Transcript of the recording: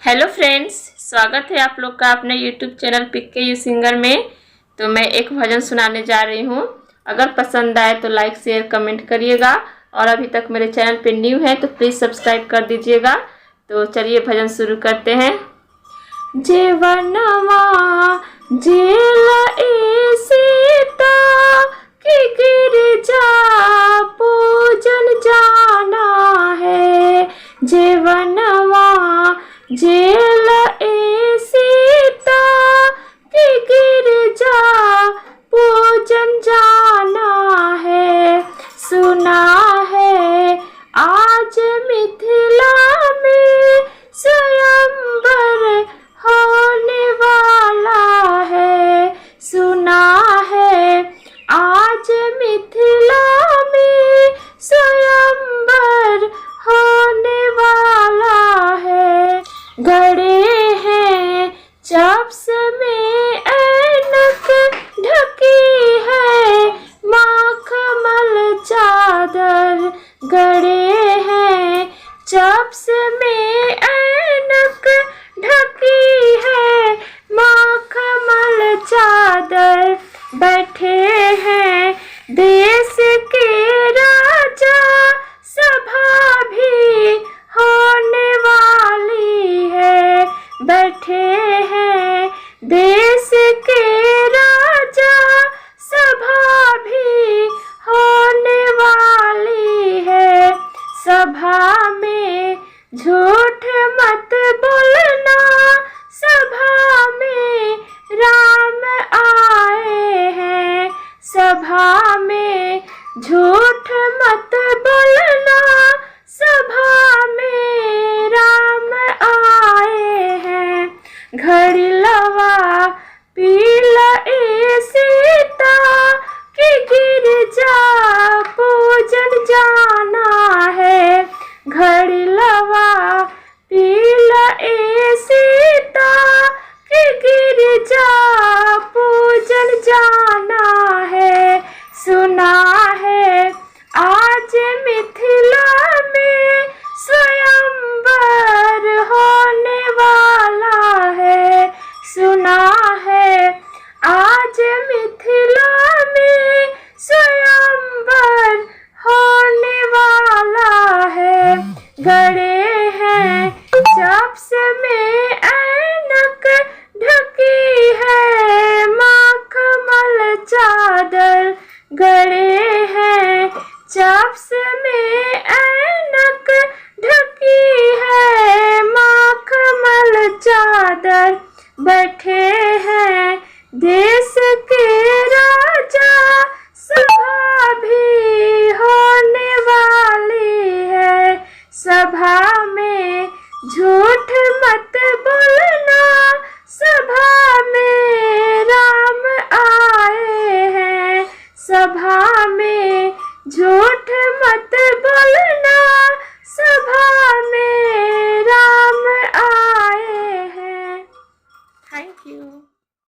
Hello friends, स्वागत है आप लोग का अपने यूट्यूब चैनल पिक्के यू सिंगर में। तो मैं एक भजन सुनाने जा रही हूँ। अगर पसंद आए तो लाइक शेयर कमेंट करिएगा, और अभी तक मेरे चैनल पे न्यू है तो प्लीज़ सब्सक्राइब कर दीजिएगा। तो चलिए भजन शुरू करते हैं। जीवनवा जेल ए सीता की गिरजा पूजन जाना है। जीवनवा जेल ए सीता की गिरजा पूजन जाना है। सुना है आज मिथिला में स्वयंवर होने वाला है। सुना है आज मिथिला में स्वयंवर होने वाला है। गड़े हैं चप्स में ऐनक ढकी है मखमल चादर। गड़े हैं चप्स में ऐनक ढकी है मखमल चादर। बैठे हैं देश के राजा सभा भी होने वाली है। बैठे हैं देश के राजा सभा भी होने वाली है। सभा में झूठ मत बोलना, सभा में राम आए हैं। सभा में झूठ मत बोलना, सभा में राम आए हैं। घड़ी लवा पील ए सीता की गिरजा पूजन जाना है। घड़ी लवा पील ए सीता की गिरजा पूजन जाना है। सुना है आज मिथिला में स्वयंवर होने वाला है। सुना है आज मिथिला में स्वयंवर होने वाला है। गड़े हैं चप्स में ऐनक ढकी है मखमल चादर। गड़े हैं चप्स में ऐनक ढकी है मखमल चादर। बैठे हैं देश के राजा सभा भी होने वाली है। सभा में झूठ मत बोलना, सभा में राम आए हैं। सभा में झूठ मत बोलना, सभा